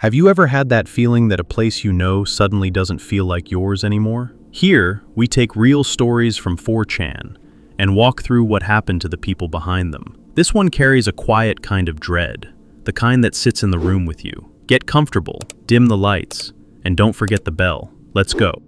Have you ever had that feeling that a place you know suddenly doesn't feel like yours anymore? Here, we take real stories from 4chan and walk through what happened to the people behind them. This one carries a quiet kind of dread, the kind that sits in the room with you. Get comfortable, dim the lights, and don't forget the bell. Let's go.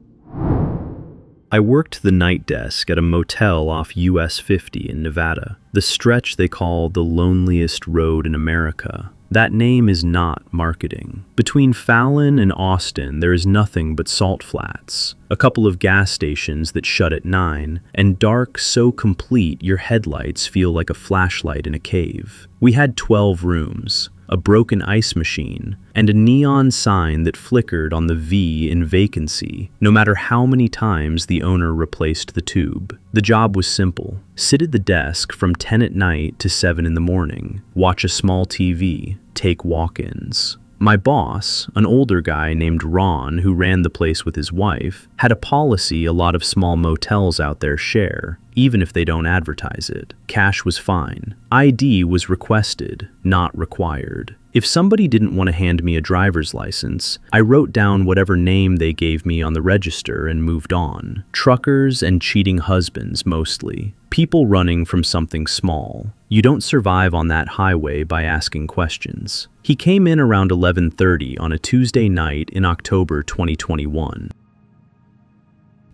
I worked the night desk at a motel off US 50 in Nevada, the stretch they call the loneliest road in America. That name is not marketing. Between Fallon and Austin, there is nothing but salt flats, a couple of gas stations that shut at 9, and dark so complete your headlights feel like a flashlight in a cave. We had 12 rooms, a broken ice machine, and a neon sign that flickered on the V in vacancy, no matter how many times the owner replaced the tube. The job was simple. Sit at the desk from 10 at night to 7 in the morning, watch a small TV, take walk-ins. My boss, an older guy named Ron who ran the place with his wife, had a policy a lot of small motels out there share, even if they don't advertise it. Cash was fine. ID was requested, not required. If somebody didn't want to hand me a driver's license, I wrote down whatever name they gave me on the register and moved on. Truckers and cheating husbands mostly. People running from something small. You don't survive on that highway by asking questions. He came in around 11:30 on a Tuesday night in October 2021.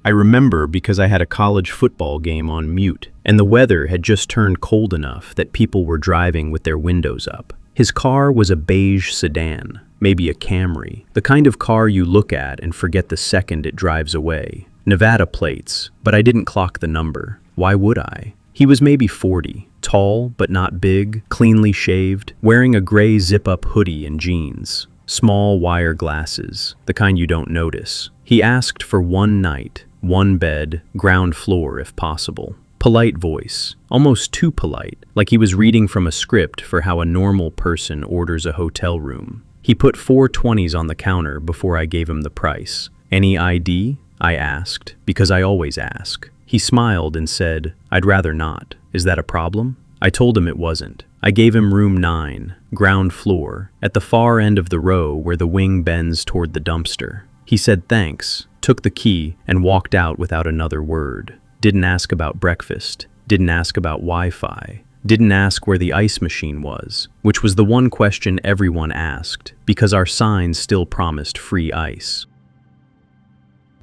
I remember because I had a college football game on mute, and the weather had just turned cold enough that people were driving with their windows up. His car was a beige sedan, maybe a Camry, the kind of car you look at and forget the second it drives away. Nevada plates, but I didn't clock the number. Why would I? He was maybe 40, tall but not big, cleanly shaved, wearing a gray zip-up hoodie and jeans. Small wire glasses, the kind you don't notice. He asked for one night, one bed, ground floor if possible. Polite voice, almost too polite, like he was reading from a script for how a normal person orders a hotel room. He put 4 20s on the counter before I gave him the price. Any ID? I asked, because I always ask. He smiled and said, "I'd rather not. Is that a problem?" I told him it wasn't. I gave him room 9, ground floor, at the far end of the row where the wing bends toward the dumpster. He said thanks, took the key, and walked out without another word. Didn't ask about breakfast, didn't ask about Wi-Fi, didn't ask where the ice machine was, which was the one question everyone asked, because our signs still promised free ice.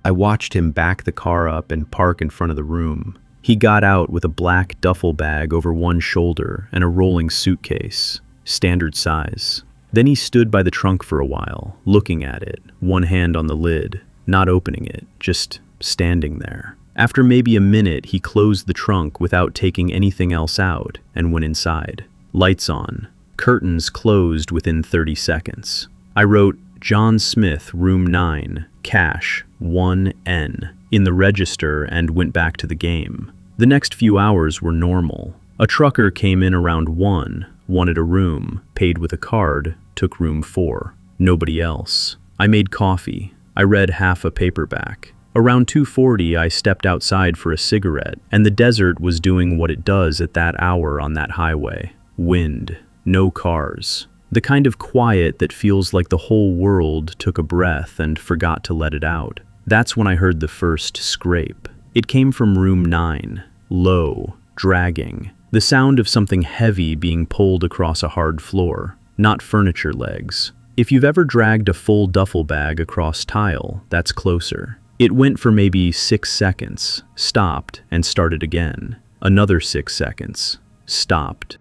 I watched him back the car up and park in front of the room. He got out with a black duffel bag over one shoulder and a rolling suitcase, standard size. Then he stood by the trunk for a while, looking at it, one hand on the lid, not opening it, just standing there. After maybe a minute, he closed the trunk without taking anything else out and went inside. Lights on. Curtains closed within 30 seconds. I wrote, John Smith, room 9, cash, 1N, in the register and went back to the game. The next few hours were normal. A trucker came in around 1, wanted a room, paid with a card, took room 4. Nobody else. I made coffee. I read half a paperback. Around 2:40, I stepped outside for a cigarette, and the desert was doing what it does at that hour on that highway. Wind, no cars. The kind of quiet that feels like the whole world took a breath and forgot to let it out. That's when I heard the first scrape. It came from room 9, low, dragging. The sound of something heavy being pulled across a hard floor, not furniture legs. If you've ever dragged a full duffel bag across tile, that's closer. It went for maybe 6 seconds, stopped, and started again. Another 6 seconds, stopped.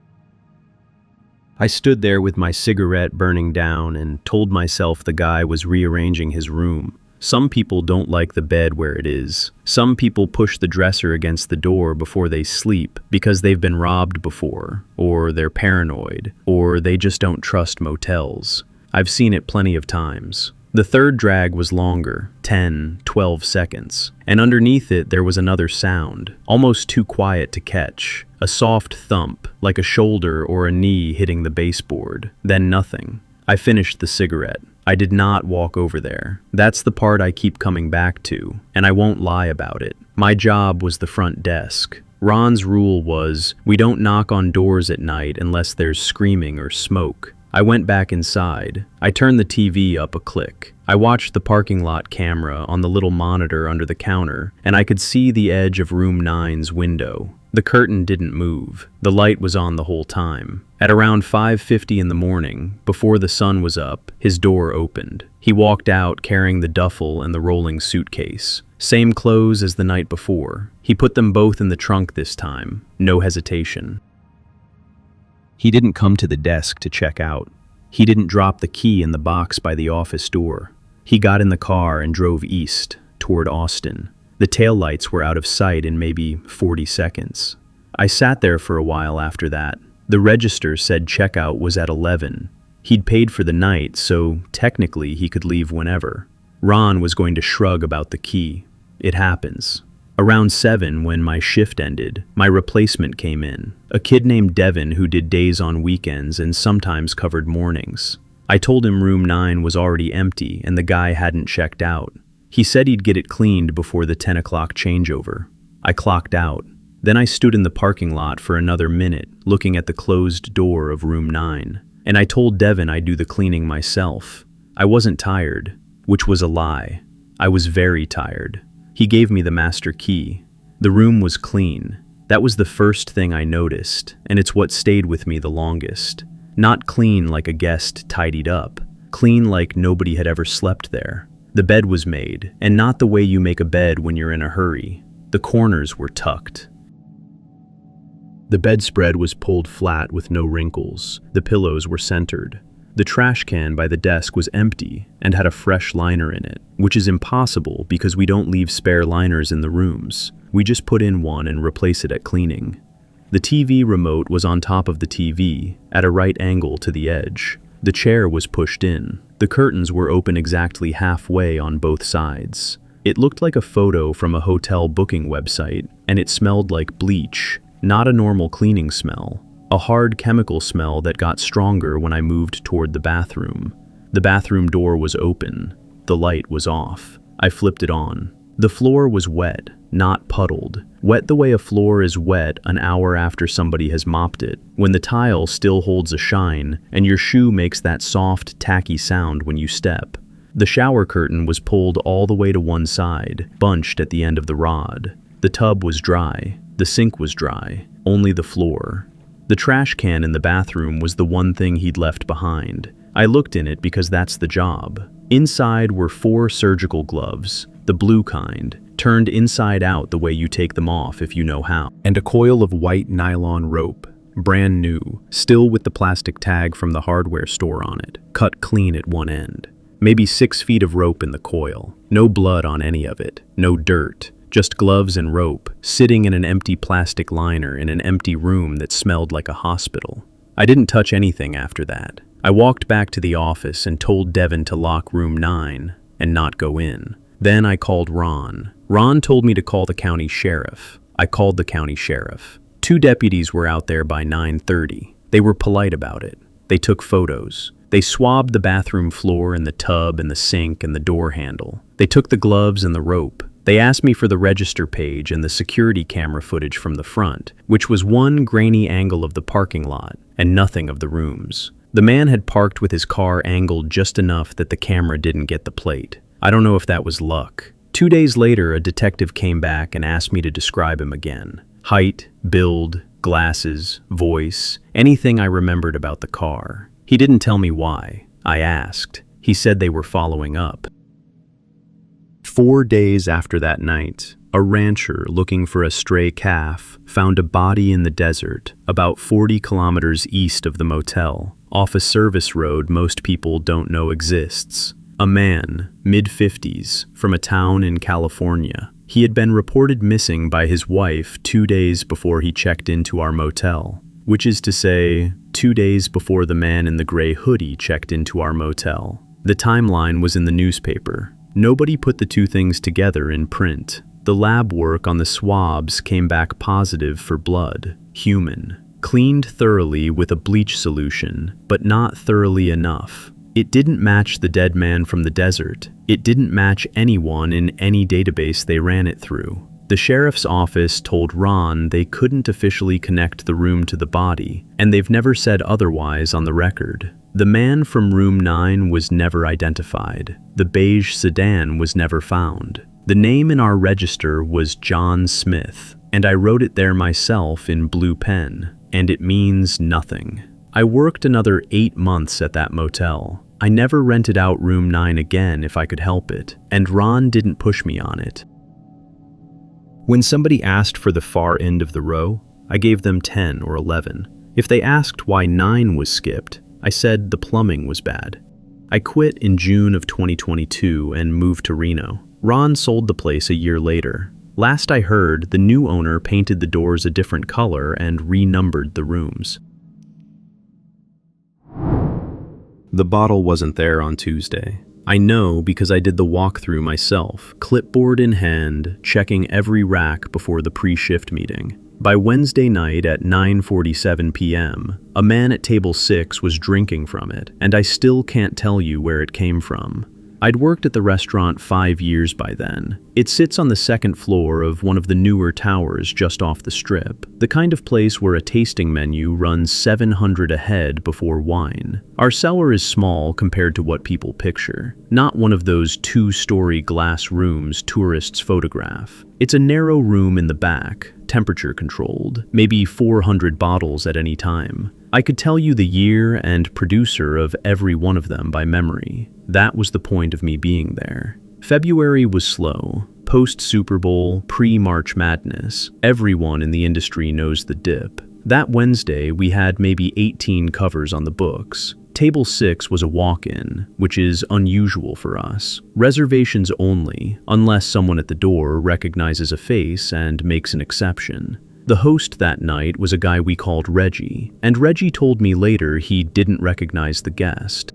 I stood there with my cigarette burning down and told myself the guy was rearranging his room. Some people don't like the bed where it is. Some people push the dresser against the door before they sleep because they've been robbed before, or they're paranoid, or they just don't trust motels. I've seen it plenty of times. The third drag was longer, 10, 12 seconds, and underneath it there was another sound, almost too quiet to catch. A soft thump, like a shoulder or a knee hitting the baseboard, then nothing. I finished the cigarette. I did not walk over there. That's the part I keep coming back to, and I won't lie about it. My job was the front desk. Ron's rule was, we don't knock on doors at night unless there's screaming or smoke. I went back inside. I turned the TV up a click. I watched the parking lot camera on the little monitor under the counter, and I could see the edge of room 9's window. The curtain didn't move. The light was on the whole time. At around 5:50 in the morning, before the sun was up, his door opened. He walked out carrying the duffel and the rolling suitcase. Same clothes as the night before. He put them both in the trunk this time. No hesitation. He didn't come to the desk to check out. He didn't drop the key in the box by the office door. He got in the car and drove east, toward Austin. The taillights were out of sight in maybe 40 seconds. I sat there for a while after that. The register said checkout was at 11. He'd paid for the night, so technically he could leave whenever. Ron was going to shrug about the key. It happens. Around 7, when my shift ended, my replacement came in, a kid named Devin who did days on weekends and sometimes covered mornings. I told him room 9 was already empty and the guy hadn't checked out. He said he'd get it cleaned before the 10 o'clock changeover. I clocked out. Then I stood in the parking lot for another minute, looking at the closed door of room 9. And I told Devin I'd do the cleaning myself. I wasn't tired, which was a lie. I was very tired. He gave me the master key. The room was clean. That was the first thing I noticed, and it's what stayed with me the longest. Not clean like a guest tidied up. Clean like nobody had ever slept there. The bed was made, and not the way you make a bed when you're in a hurry. The corners were tucked. The bedspread was pulled flat with no wrinkles. The pillows were centered. The trash can by the desk was empty and had a fresh liner in it, which is impossible because we don't leave spare liners in the rooms. We just put in one and replace it at cleaning. The TV remote was on top of the TV, at a right angle to the edge. The chair was pushed in. The curtains were open exactly halfway on both sides. It looked like a photo from a hotel booking website, and it smelled like bleach, not a normal cleaning smell. A hard chemical smell that got stronger when I moved toward the bathroom. The bathroom door was open. The light was off. I flipped it on. The floor was wet, not puddled. Wet the way a floor is wet an hour after somebody has mopped it, when the tile still holds a shine and your shoe makes that soft, tacky sound when you step. The shower curtain was pulled all the way to one side, bunched at the end of the rod. The tub was dry. The sink was dry. Only the floor. The trash can in the bathroom was the one thing he'd left behind. I looked in it because that's the job. Inside were 4 surgical gloves, the blue kind, turned inside out the way you take them off if you know how, and a coil of white nylon rope, brand new, still with the plastic tag from the hardware store on it, cut clean at one end. Maybe 6 feet of rope in the coil, no blood on any of it, no dirt. Just gloves and rope, sitting in an empty plastic liner in an empty room that smelled like a hospital. I didn't touch anything after that. I walked back to the office and told Devin to lock room 9 and not go in. Then I called Ron. Ron told me to call the county sheriff. I called the county sheriff. 2 deputies were out there by 9:30. They were polite about it. They took photos. They swabbed the bathroom floor and the tub and the sink and the door handle. They took the gloves and the rope. They asked me for the register page and the security camera footage from the front, which was one grainy angle of the parking lot and nothing of the rooms. The man had parked with his car angled just enough that the camera didn't get the plate. I don't know if that was luck. 2 days later, a detective came back and asked me to describe him again. Height, build, glasses, voice, anything I remembered about the car. He didn't tell me why. I asked. He said they were following up. 4 days after that night, a rancher looking for a stray calf found a body in the desert about 40 kilometers east of the motel, off a service road most people don't know exists. A man, mid-50s, from a town in California. He had been reported missing by his wife 2 days before he checked into our motel, which is to say, 2 days before the man in the gray hoodie checked into our motel. The timeline was in the newspaper. Nobody put the 2 things together in print. The lab work on the swabs came back positive for blood, human, cleaned thoroughly with a bleach solution, but not thoroughly enough. It didn't match the dead man from the desert. It didn't match anyone in any database they ran it through. The sheriff's office told Ron they couldn't officially connect the room to the body, and they've never said otherwise on the record. The man from room 9 was never identified. The beige sedan was never found. The name in our register was John Smith, and I wrote it there myself in blue pen, and it means nothing. I worked another 8 months at that motel. I never rented out room 9 again if I could help it, and Ron didn't push me on it. When somebody asked for the far end of the row, I gave them 10 or 11. If they asked why 9 was skipped, I said the plumbing was bad. I quit in June of 2022 and moved to Reno. Ron sold the place a year later. Last I heard, the new owner painted the doors a different color and renumbered the rooms. The bottle wasn't there on Tuesday. I know because I did the walkthrough myself, clipboard in hand, checking every rack before the pre-shift meeting. By Wednesday night at 9:47 p.m., a man at table 6 was drinking from it, and I still can't tell you where it came from. I'd worked at the restaurant 5 years by then. It sits on the second floor of one of the newer towers just off the strip, the kind of place where a tasting menu runs $700 a head before wine. Our cellar is small compared to what people picture, not one of those 2-story glass rooms tourists photograph. It's a narrow room in the back, temperature controlled, maybe 400 bottles at any time. I could tell you the year and producer of every one of them by memory. That was the point of me being there. February was slow. Post-Super Bowl, pre-March Madness. Everyone in the industry knows the dip. That Wednesday, we had maybe 18 covers on the books. Table 6 was a walk-in, which is unusual for us. Reservations only, unless someone at the door recognizes a face and makes an exception. The host that night was a guy we called Reggie, and Reggie told me later he didn't recognize the guest.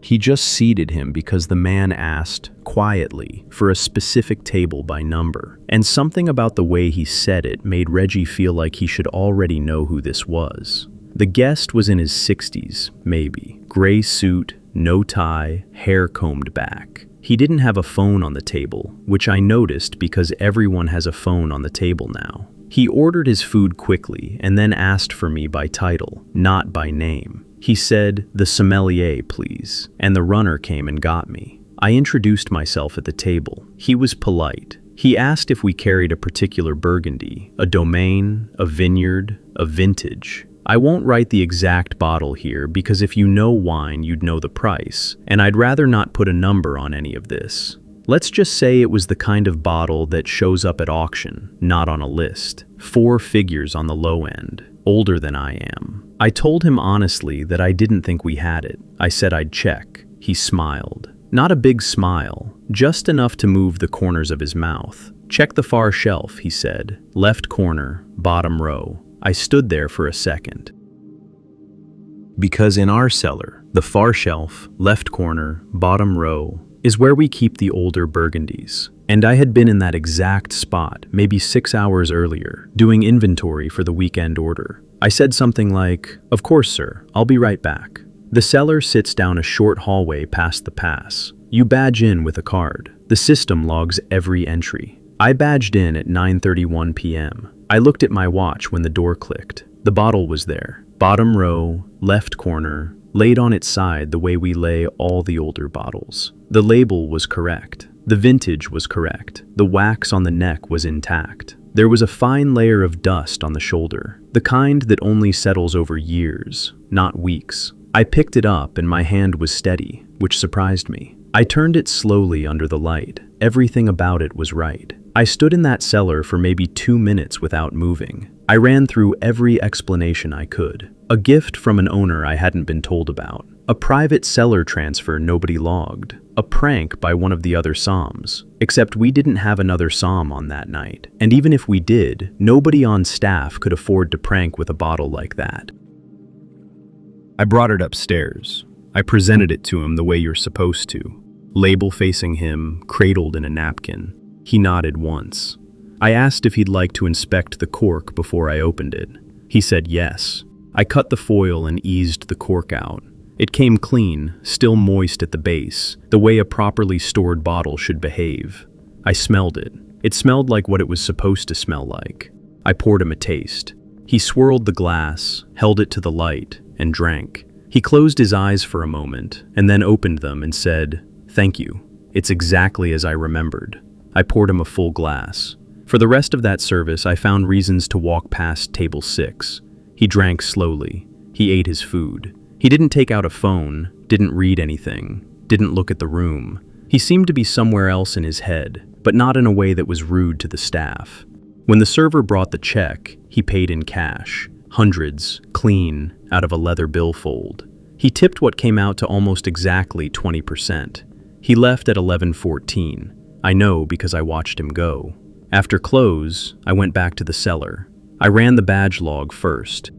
He just seated him because the man asked, quietly, for a specific table by number, and something about the way he said it made Reggie feel like he should already know who this was. The guest was in his 60s, maybe. Gray suit, no tie, hair combed back. He didn't have a phone on the table, which I noticed because everyone has a phone on the table now. He ordered his food quickly and then asked for me by title, not by name. He said, "The sommelier, please," and the runner came and got me. I introduced myself at the table. He was polite. He asked if we carried a particular Burgundy, a Domaine, a Vineyard, a Vintage. I won't write the exact bottle here because if you know wine, you'd know the price, and I'd rather not put a number on any of this. Let's just say it was the kind of bottle that shows up at auction, not on a list. 4 figures on the low end, older than I am. I told him honestly that I didn't think we had it. I said I'd check. He smiled. Not a big smile, just enough to move the corners of his mouth. "Check the far shelf," he said. "Left corner, bottom row." I stood there for a second. Because in our cellar, the far shelf, left corner, bottom row, is where we keep the older Burgundies. And I had been in that exact spot, maybe 6 hours earlier, doing inventory for the weekend order. I said something like, "Of course, sir, I'll be right back." The cellar sits down a short hallway past the pass. You badge in with a card. The system logs every entry. I badged in at 9:31 p.m. I looked at my watch when the door clicked. The bottle was there. Bottom row, left corner, laid on its side the way we lay all the older bottles. The label was correct. The vintage was correct. The wax on the neck was intact. There was a fine layer of dust on the shoulder, the kind that only settles over years, not weeks. I picked it up and my hand was steady, which surprised me. I turned it slowly under the light. Everything about it was right. I stood in that cellar for maybe 2 minutes without moving. I ran through every explanation I could. A gift from an owner I hadn't been told about. A private cellar transfer nobody logged. A prank by one of the other Soms. Except we didn't have another Som on that night. And even if we did, nobody on staff could afford to prank with a bottle like that. I brought it upstairs. I presented it to him the way you're supposed to. Label facing him, cradled in a napkin. He nodded once. I asked if he'd like to inspect the cork before I opened it. He said yes. I cut the foil and eased the cork out. It came clean, still moist at the base, the way a properly stored bottle should behave. I smelled it. It smelled like what it was supposed to smell like. I poured him a taste. He swirled the glass, held it to the light, and drank. He closed his eyes for a moment and then opened them and said, "Thank you. It's exactly as I remembered." I poured him a full glass. For the rest of that service, I found reasons to walk past table 6. He drank slowly. He ate his food. He didn't take out a phone, didn't read anything, didn't look at the room. He seemed to be somewhere else in his head, but not in a way that was rude to the staff. When the server brought the check, he paid in cash. Hundreds, clean, out of a leather billfold. He tipped what came out to almost exactly 20%. He left at 11:14. I know because I watched him go. After close, I went back to the cellar. I ran the badge log first.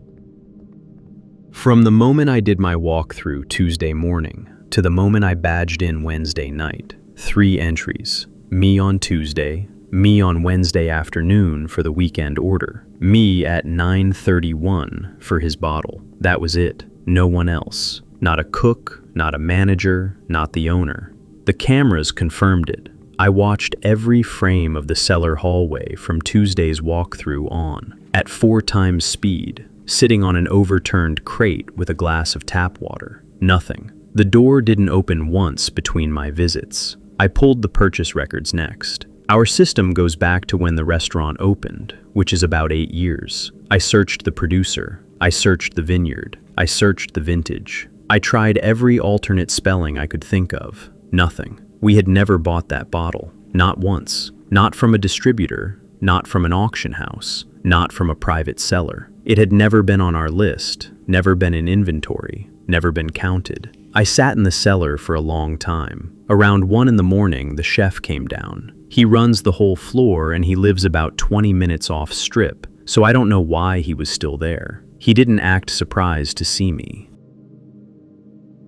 From the moment I did my walkthrough Tuesday morning to the moment I badged in Wednesday night, 3 entries. Me on Tuesday, me on Wednesday afternoon for the weekend order, me at 9:31 for his bottle. That was it. No one else. Not a cook, not a manager, not the owner. The cameras confirmed it. I watched every frame of the cellar hallway from Tuesday's walkthrough on, at 4 times speed, sitting on an overturned crate with a glass of tap water. Nothing. The door didn't open once between my visits. I pulled the purchase records next. Our system goes back to when the restaurant opened, which is about 8 years. I searched the producer. I searched the vineyard. I searched the vintage. I tried every alternate spelling I could think of. Nothing. We had never bought that bottle. Not once. Not from a distributor. Not from an auction house. Not from a private seller. It had never been on our list. Never been in inventory. Never been counted. I sat in the cellar for a long time. Around 1 in the morning, the chef came down. He runs the whole floor and he lives about 20 minutes off strip, so I don't know why he was still there. He didn't act surprised to see me.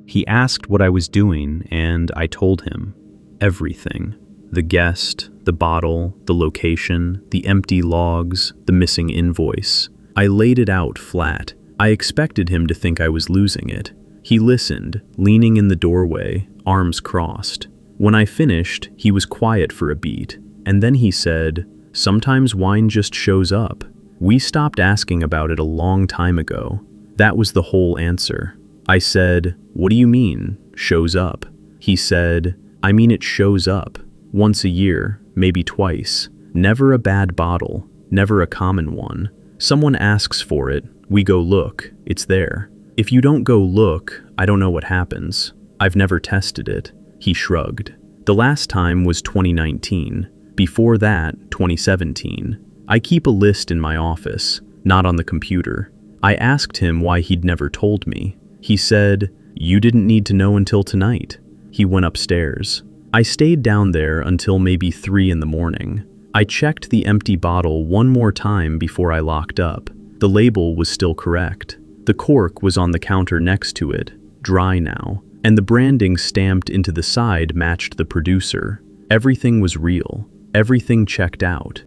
He asked what I was doing and I told him everything. The guest, the bottle, the location, the empty logs, the missing invoice. I laid it out flat. I expected him to think I was losing it. He listened, leaning in the doorway, arms crossed. When I finished, he was quiet for a beat, and then he said, "Sometimes wine just shows up. We stopped asking about it a long time ago." That was the whole answer. I said, "What do you mean, shows up?" He said, "I mean it shows up. Once a year, maybe twice. Never a bad bottle, never a common one. Someone asks for it, we go look, it's there. If you don't go look, I don't know what happens. I've never tested it." He shrugged. The last time was 2019. Before that, 2017. I keep a list in my office, not on the computer. I asked him why he'd never told me. He said, "You didn't need to know until tonight." He went upstairs. I stayed down there until maybe 3 in the morning. I checked the empty bottle one more time before I locked up. The label was still correct. The cork was on the counter next to it, dry now, and the branding stamped into the side matched the producer. Everything was real. Everything checked out.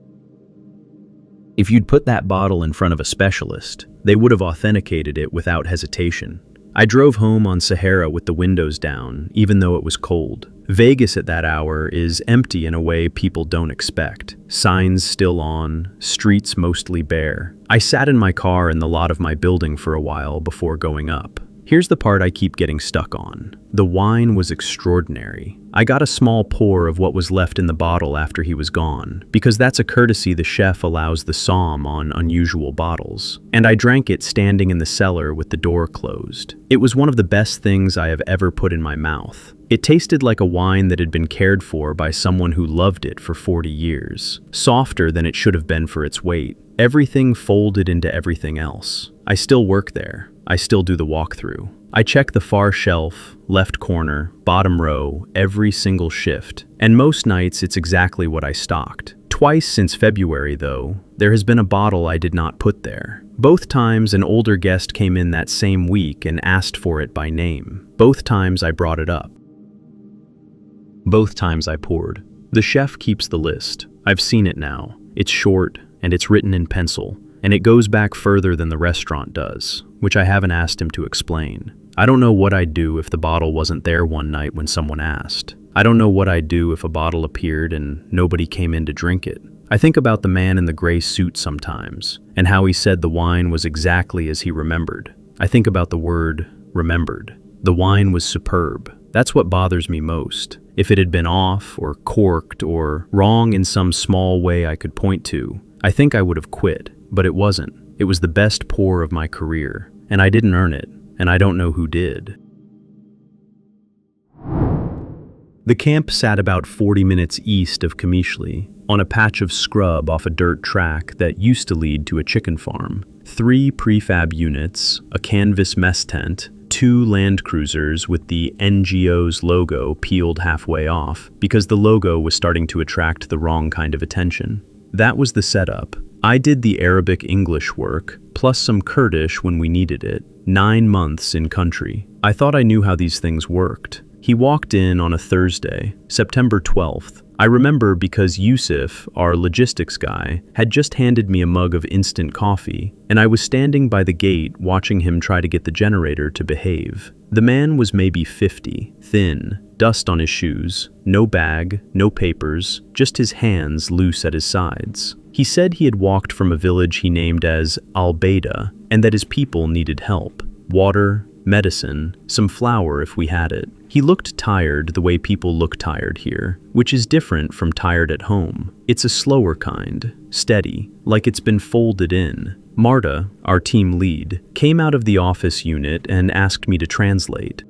If you'd put that bottle in front of a specialist, they would have authenticated it without hesitation. I drove home on Sahara with the windows down, even though it was cold. Vegas at that hour is empty in a way people don't expect. Signs still on, streets mostly bare. I sat in my car in the lot of my building for a while before going up. Here's the part I keep getting stuck on. The wine was extraordinary. I got a small pour of what was left in the bottle after he was gone, because that's a courtesy the chef allows the somm on unusual bottles. And I drank it standing in the cellar with the door closed. It was one of the best things I have ever put in my mouth. It tasted like a wine that had been cared for by someone who loved it for 40 years. Softer than it should have been for its weight. Everything folded into everything else. I still work there. I still do the walkthrough. I check the far shelf, left corner, bottom row, every single shift. And most nights it's exactly what I stocked. Twice since February, though, there has been a bottle I did not put there. Both times an older guest came in that same week and asked for it by name. Both times I brought it up. Both times I poured. The chef keeps the list. I've seen it now. It's short, and it's written in pencil, and it goes back further than the restaurant does, which I haven't asked him to explain. I don't know what I'd do if the bottle wasn't there one night when someone asked. I don't know what I'd do if a bottle appeared and nobody came in to drink it. I think about the man in the gray suit sometimes, and how he said the wine was exactly as he remembered. I think about the word remembered. The wine was superb. That's what bothers me most. If it had been off, or corked, or wrong in some small way I could point to, I think I would have quit, but it wasn't. It was the best pour of my career, and I didn't earn it, and I don't know who did. The camp sat about 40 minutes east of Kamishli, on a patch of scrub off a dirt track that used to lead to a chicken farm. 3 prefab units, a canvas mess tent, 2 land cruisers with the NGO's logo peeled halfway off because the logo was starting to attract the wrong kind of attention. That was the setup. I did the Arabic-English work, plus some Kurdish when we needed it. 9 months in country. I thought I knew how these things worked. He walked in on a Thursday, September 12th. I remember because Yusuf, our logistics guy, had just handed me a mug of instant coffee, and I was standing by the gate watching him try to get the generator to behave. The man was maybe 50, thin, dust on his shoes, no bag, no papers, just his hands loose at his sides. He said he had walked from a village he named as Al-Baida, and that his people needed help. Water, medicine, some flour if we had it. He looked tired the way people look tired here, which is different from tired at home. It's a slower kind, steady, like it's been folded in. Marta, our team lead, came out of the office unit and asked me to translate.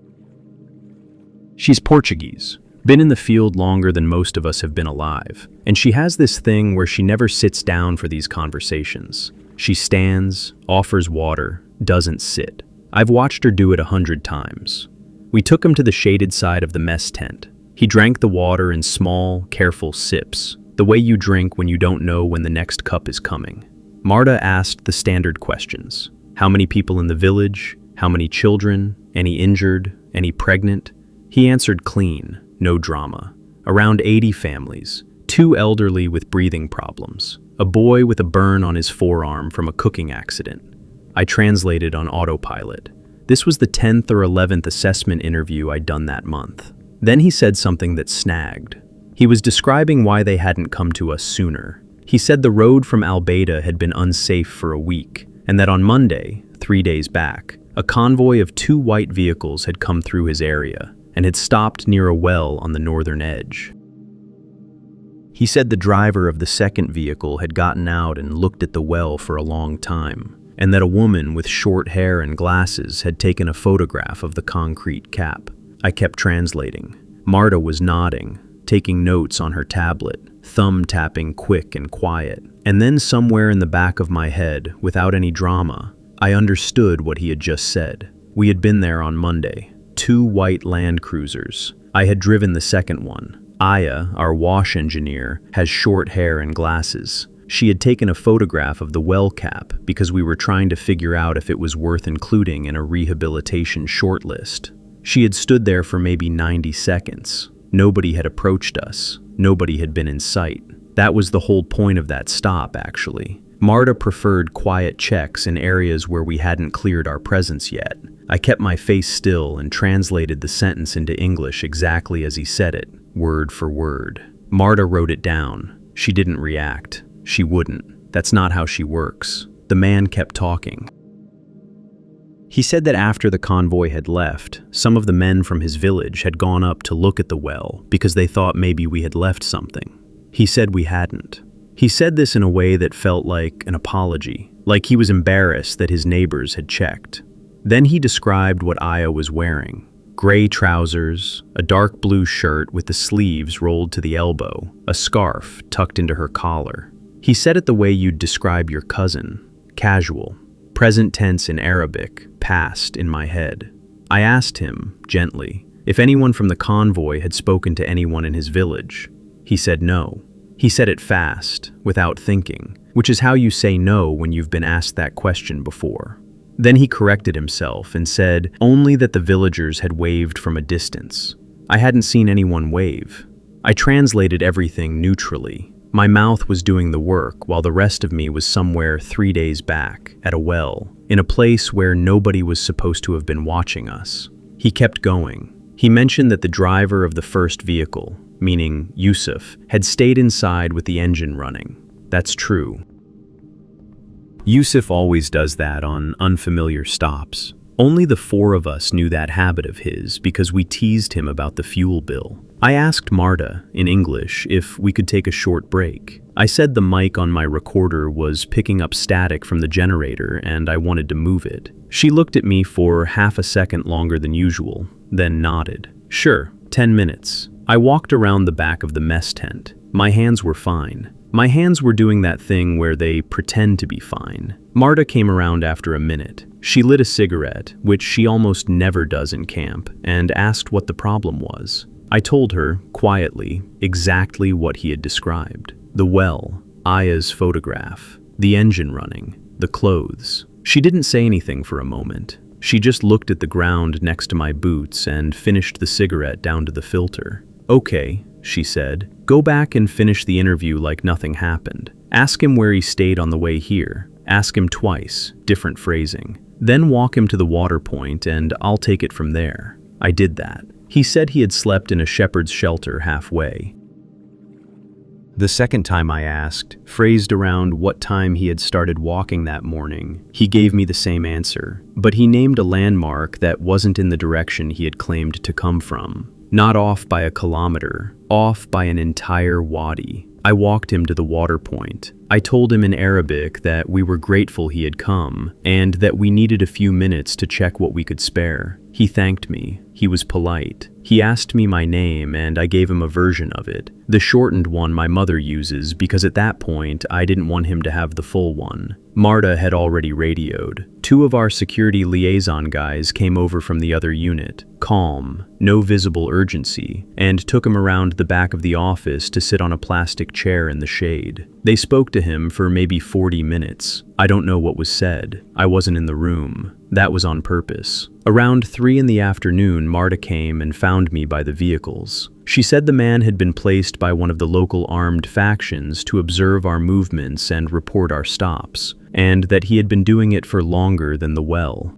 She's Portuguese, been in the field longer than most of us have been alive, and she has this thing where she never sits down for these conversations. She stands, offers water, doesn't sit. I've watched her do it 100 times. We took him to the shaded side of the mess tent. He drank the water in small, careful sips, the way you drink when you don't know when the next cup is coming. Marta asked the standard questions. How many people in the village? How many children? Any injured? Any pregnant? He answered clean, no drama. Around 80 families, 2 elderly with breathing problems, a boy with a burn on his forearm from a cooking accident. I translated on autopilot. This was the 10th or 11th assessment interview I'd done that month. Then he said something that snagged. He was describing why they hadn't come to us sooner. He said the road from Al-Baida had been unsafe for a week, and that on Monday, 3 days back, a convoy of 2 white vehicles had come through his area and had stopped near a well on the northern edge. He said the driver of the second vehicle had gotten out and looked at the well for a long time, and that a woman with short hair and glasses had taken a photograph of the concrete cap. I kept translating. Marta was nodding, taking notes on her tablet, thumb tapping quick and quiet. And then somewhere in the back of my head, without any drama, I understood what he had just said. We had been there on Monday. 2 white Land Cruisers. I had driven the second one. Aya, our wash engineer, has short hair and glasses. She had taken a photograph of the well cap because we were trying to figure out if it was worth including in a rehabilitation shortlist. She had stood there for maybe 90 seconds. Nobody had approached us. Nobody had been in sight. That was the whole point of that stop, actually. Marta preferred quiet checks in areas where we hadn't cleared our presence yet. I kept my face still and translated the sentence into English exactly as he said it, word for word. Marta wrote it down. She didn't react. She wouldn't. That's not how she works. The man kept talking. He said that after the convoy had left, some of the men from his village had gone up to look at the well because they thought maybe we had left something. He said we hadn't. He said this in a way that felt like an apology, like he was embarrassed that his neighbors had checked. Then he described what Aya was wearing. Gray trousers, a dark blue shirt with the sleeves rolled to the elbow, a scarf tucked into her collar. He said it the way you'd describe your cousin, casual, present tense in Arabic, past in my head. I asked him, gently, if anyone from the convoy had spoken to anyone in his village. He said no. He said it fast, without thinking, which is how you say no when you've been asked that question before. Then he corrected himself and said only that the villagers had waved from a distance. I hadn't seen anyone wave. I translated everything neutrally. My mouth was doing the work while the rest of me was somewhere 3 days back, at a well, in a place where nobody was supposed to have been watching us. He kept going. He mentioned that the driver of the first vehicle, meaning Yusuf, had stayed inside with the engine running. That's true. Yusuf always does that on unfamiliar stops. Only the four of us knew that habit of his because we teased him about the fuel bill. I asked Marta, in English, if we could take a short break. I said the mic on my recorder was picking up static from the generator and I wanted to move it. She looked at me for half a second longer than usual, then nodded. Sure, 10 minutes. I walked around the back of the mess tent. My hands were fine. My hands were doing that thing where they pretend to be fine. Marta came around after a minute. She lit a cigarette, which she almost never does in camp, and asked what the problem was. I told her, quietly, exactly what he had described. The well, Aya's photograph, the engine running, the clothes. She didn't say anything for a moment. She just looked at the ground next to my boots and finished the cigarette down to the filter. Okay, she said, go back and finish the interview like nothing happened. Ask him where he stayed on the way here. Ask him twice, different phrasing. Then walk him to the water point and I'll take it from there. I did that. He said he had slept in a shepherd's shelter halfway. The second time I asked, phrased around what time he had started walking that morning, he gave me the same answer, but he named a landmark that wasn't in the direction he had claimed to come from. Not off by a kilometer, off by an entire wadi. I walked him to the water point. I told him in Arabic that we were grateful he had come and that we needed a few minutes to check what we could spare. He thanked me. He was polite. He asked me my name and I gave him a version of it, the shortened one my mother uses because at that point I didn't want him to have the full one. Marta had already radioed. Two of our security liaison guys came over from the other unit, calm, no visible urgency, and took him around the back of the office to sit on a plastic chair in the shade. They spoke to him for maybe 40 minutes. I don't know what was said. I wasn't in the room. That was on purpose. Around 3 in the afternoon, Marta came and found me by the vehicles. She said the man had been placed by one of the local armed factions to observe our movements and report our stops, and that he had been doing it for longer than the well.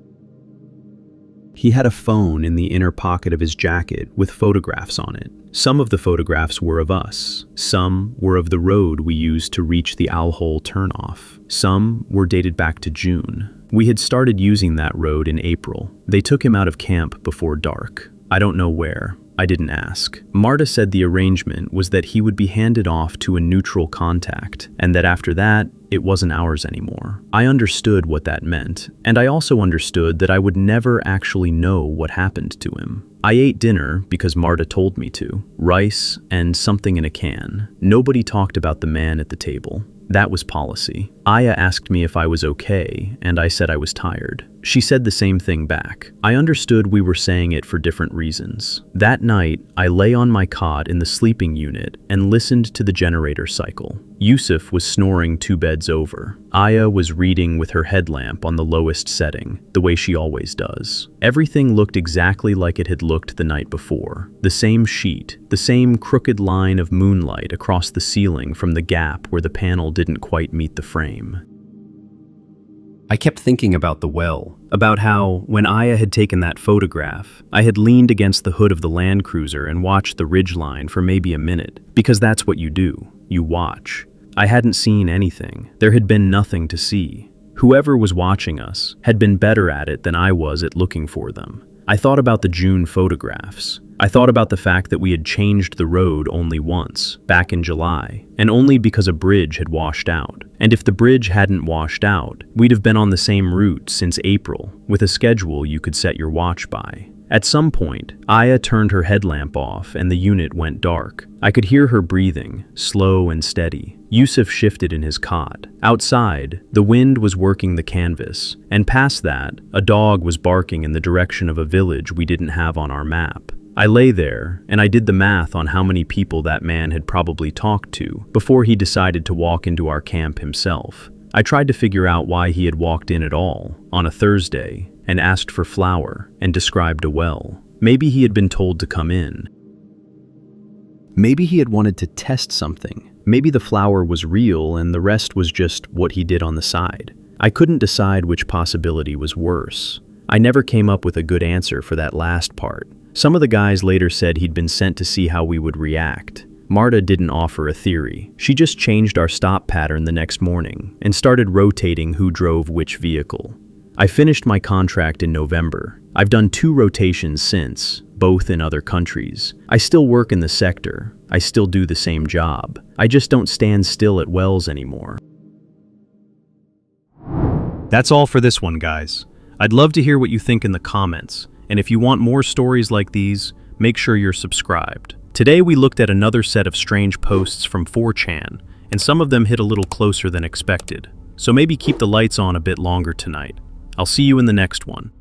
He had a phone in the inner pocket of his jacket with photographs on it. Some of the photographs were of us. Some were of the road we used to reach the Owl Hole turnoff. Some were dated back to June. We had started using that road in April. They took him out of camp before dark. I don't know where. I didn't ask. Marta said the arrangement was that he would be handed off to a neutral contact, and that after that, it wasn't ours anymore. I understood what that meant, and I also understood that I would never actually know what happened to him. I ate dinner because Marta told me to. Rice and something in a can. Nobody talked about the man at the table. That was policy. Aya asked me if I was okay, and I said I was tired. She said the same thing back. I understood we were saying it for different reasons. That night, I lay on my cot in the sleeping unit and listened to the generator cycle. Yusuf was snoring 2 beds over. Aya was reading with her headlamp on the lowest setting, the way she always does. Everything looked exactly like it had looked the night before. The same sheet, the same crooked line of moonlight across the ceiling from the gap where the panel didn't quite meet the frame. I kept thinking about the well, about how, when Aya had taken that photograph, I had leaned against the hood of the Land Cruiser and watched the ridgeline for maybe a minute, because that's what you do. You watch. I hadn't seen anything. There had been nothing to see. Whoever was watching us had been better at it than I was at looking for them. I thought about the June photographs. I thought about the fact that we had changed the road only once, back in July, and only because a bridge had washed out. And if the bridge hadn't washed out, we'd have been on the same route since April, with a schedule you could set your watch by. At some point, Aya turned her headlamp off and the unit went dark. I could hear her breathing, slow and steady. Yusuf shifted in his cot. Outside, the wind was working the canvas, and past that, a dog was barking in the direction of a village we didn't have on our map. I lay there, and I did the math on how many people that man had probably talked to before he decided to walk into our camp himself. I tried to figure out why he had walked in at all, on a Thursday, and asked for flour, and described a well. Maybe he had been told to come in. Maybe he had wanted to test something. Maybe the flour was real and the rest was just what he did on the side. I couldn't decide which possibility was worse. I never came up with a good answer for that last part. Some of the guys later said he'd been sent to see how we would react. Marta didn't offer a theory. She just changed our stop pattern the next morning and started rotating who drove which vehicle. I finished my contract in November. I've done 2 rotations since, both in other countries. I still work in the sector. I still do the same job. I just don't stand still at wells anymore. That's all for this one, guys. I'd love to hear what you think in the comments, and if you want more stories like these, make sure you're subscribed. Today we looked at another set of strange posts from 4chan, and some of them hit a little closer than expected. So maybe keep the lights on a bit longer tonight. I'll see you in the next one.